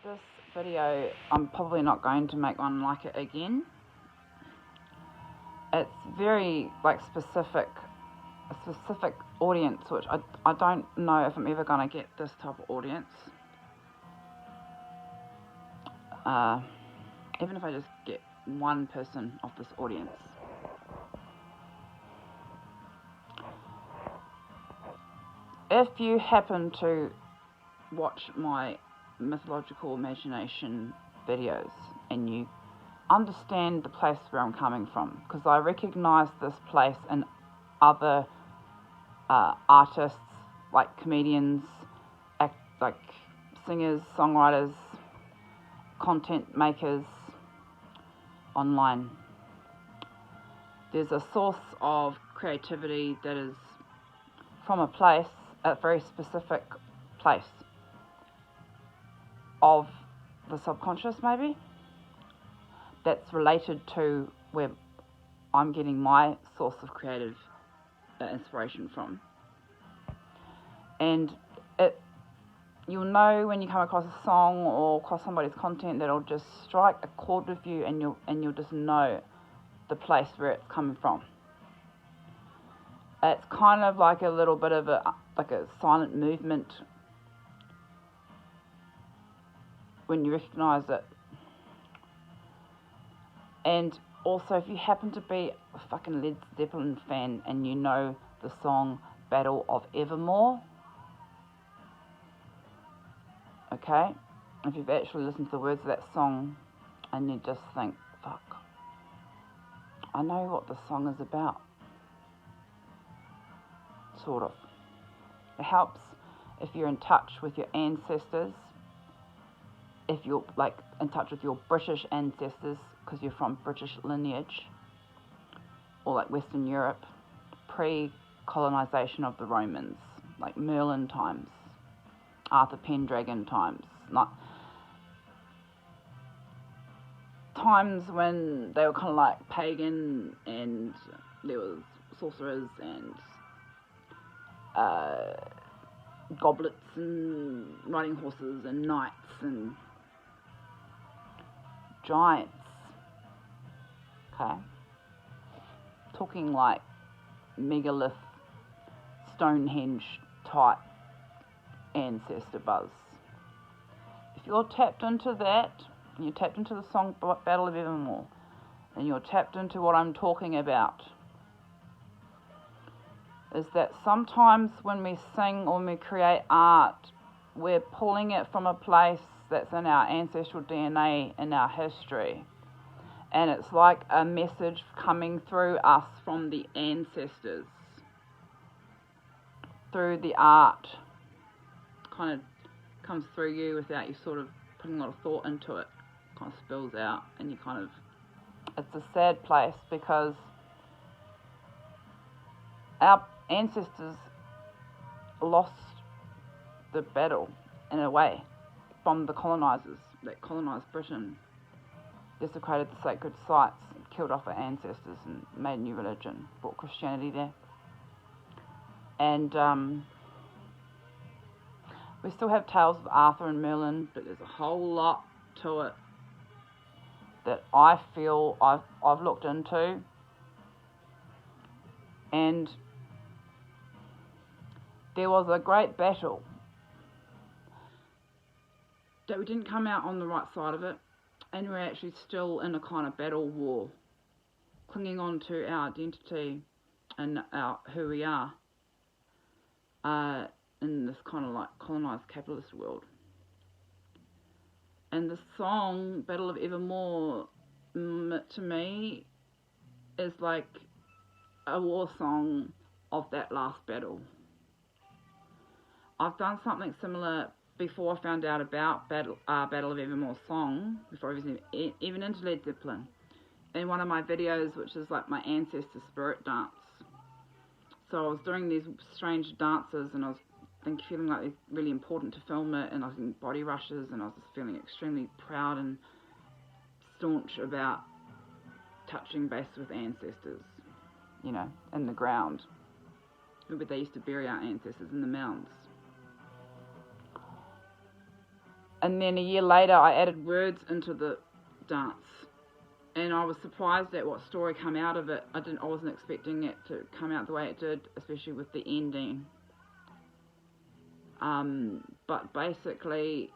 This video, I'm probably not going to make one like it again. It's very a specific audience, which I don't know if I'm ever going to get this type of audience. Even if I just get one person of this audience. If you happen to watch my mythological imagination videos and you understand the place where I'm coming from, because I recognise this place in other artists, like comedians, like singers, songwriters, content makers online. There's a source of creativity that is from a place, a very specific place of the subconscious, maybe, that's related to where I'm getting my source of creative inspiration from. And you'll know when you come across a song or across somebody's content that'll just strike a chord with you, and you'll just know the place where it's coming from. It's kind of like a little bit of a silent movement when you recognise it. And also, if you happen to be a fucking Led Zeppelin fan and you know the song Battle of Evermore, okay, if you've actually listened to the words of that song and you just think, fuck, I know what the song is about, sort of. It helps if you're in touch with your ancestors, if you're in touch with your British ancestors, because you're from British lineage, or Western Europe, pre-colonization of the Romans, like Merlin times, Arthur Pendragon times, not times when they were kind of pagan, and there was sorcerers and goblets and riding horses and knights and giants. Okay, talking megalith, Stonehenge type ancestor buzz. If you're tapped into that, and you're tapped into the song Battle of Evermore, and you're tapped into what I'm talking about, is that sometimes when we sing or when we create art, we're pulling it from a place that's in our ancestral DNA, in our history. And it's like a message coming through us from the ancestors, through the art. Kind of comes through you without you sort of putting a lot of thought into it. Kind of spills out, and you kind of... It's a sad place because our ancestors lost the battle, in a way, from the colonisers that colonised Britain, desecrated the sacred sites, killed off our ancestors and made a new religion, brought Christianity there. And we still have tales of Arthur and Merlin, but there's a whole lot to it that I feel I've looked into. And there was a great battle that we didn't come out on the right side of it, and we're actually still in a kind of battle war, clinging on to our identity and who we are in this kind of colonised capitalist world. And the song Battle of Evermore, to me, is like a war song of that last battle. I've done something similar before I found out about Battle of Evermore song, before I was even into Led Zeppelin, in one of my videos, which is my ancestor spirit dance. So I was doing these strange dances, and I was feeling like it's really important to film it, and I was in body rushes, and I was just feeling extremely proud and staunch about touching base with ancestors, in the ground. Remember, they used to bury our ancestors in the mounds. And then a year later, I added words into the dance, and I was surprised at what story came out of it. I wasn't expecting it to come out the way it did, especially with the ending. But basically,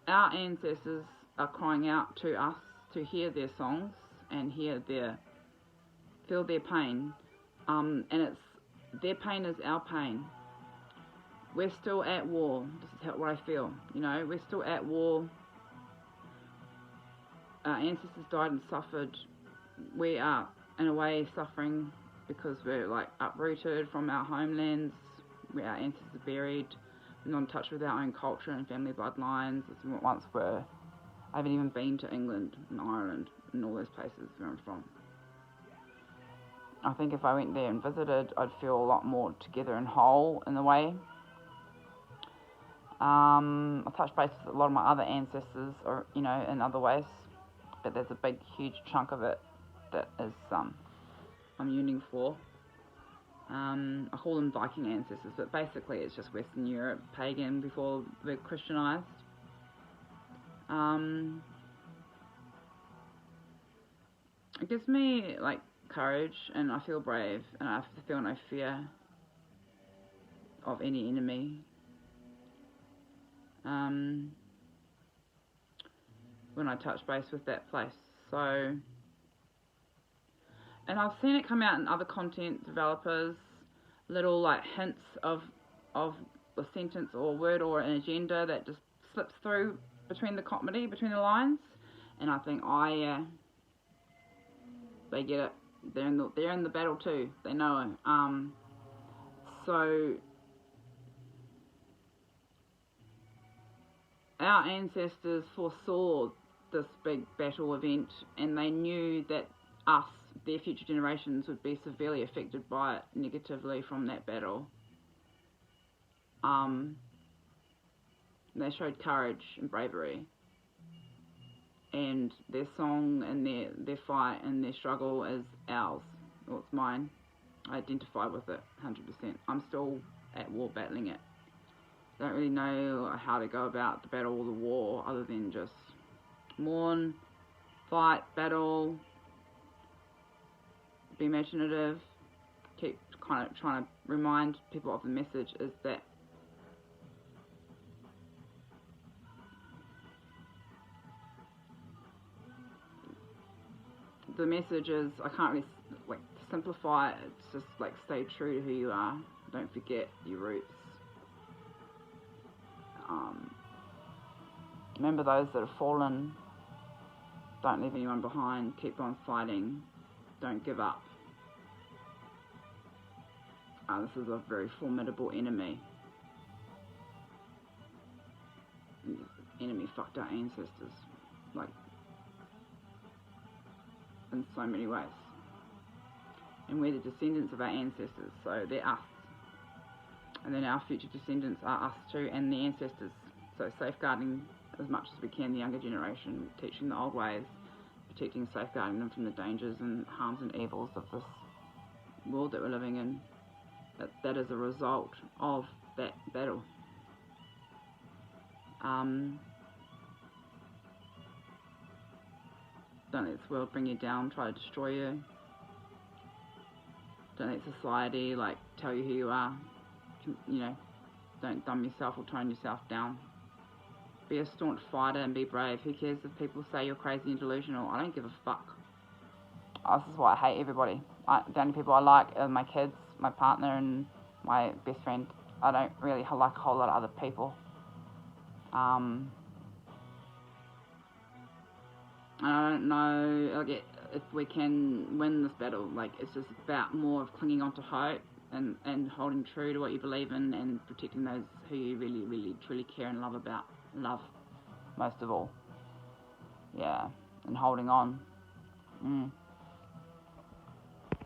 our ancestors are crying out to us to hear their songs and feel their pain. And it's their pain is our pain. We're still at war. This is what I feel. You know, we're still at war. Our ancestors died and suffered. We are, in a way, suffering because we're like uprooted from our homelands, where our ancestors are buried. We're not in touch with our own culture and family bloodlines. As once were. I haven't even been to England and Ireland and all those places where I'm from. I think if I went there and visited, I'd feel a lot more together and whole in a way. I touched base with a lot of my other ancestors, or in other ways, but there's a big, huge chunk of it that is I'm yearning for. I call them Viking ancestors, but basically it's just Western Europe, pagan before we're Christianized. It gives me like courage, and I feel brave, and I feel no fear of any enemy. When I touch base with that place, so, and I've seen it come out in other content developers, little like hints of a sentence or a word or an agenda that just slips through between the comedy, between the lines, and I think, they get it. They're in the battle too. They know it. So our ancestors foresaw this big battle event, and they knew that us, their future generations, would be severely affected by it negatively from that battle. They showed courage and bravery, and their song and their fight and their struggle is ours. Well, it's mine. I identify with it 100%. I'm still at war battling it. I don't really know how to go about the battle or the war other than just mourn, fight, battle, be imaginative, keep kind of trying to remind people of the message is that the message is, I can't really like simplify it, it's just like stay true to who you are, don't forget your roots. Remember those that have fallen, don't leave anyone behind, keep on fighting, don't give up. This is a very formidable enemy. And this enemy fucked our ancestors, like, in so many ways. And we're the descendants of our ancestors, so they're us. And then our future descendants are us too, and the ancestors. So safeguarding as much as we can the younger generation, teaching the old ways, protecting, safeguarding them from the dangers and harms and evils of this world that we're living in. That is a result of that battle. Don't let this world bring you down, try to destroy you. Don't let society like tell you who you are. Don't dumb yourself or tone yourself down. Be a staunch fighter and be brave. Who cares if people say you're crazy and delusional? I don't give a fuck. This is why I hate everybody. The only people I like are my kids, my partner, and my best friend. I don't really like a whole lot of other people. I don't know if we can win this battle. Like, it's just about more of clinging on to hope and holding true to what you believe in and protecting those who you really, really, truly care and love about. Love, most of all. Yeah, and holding on.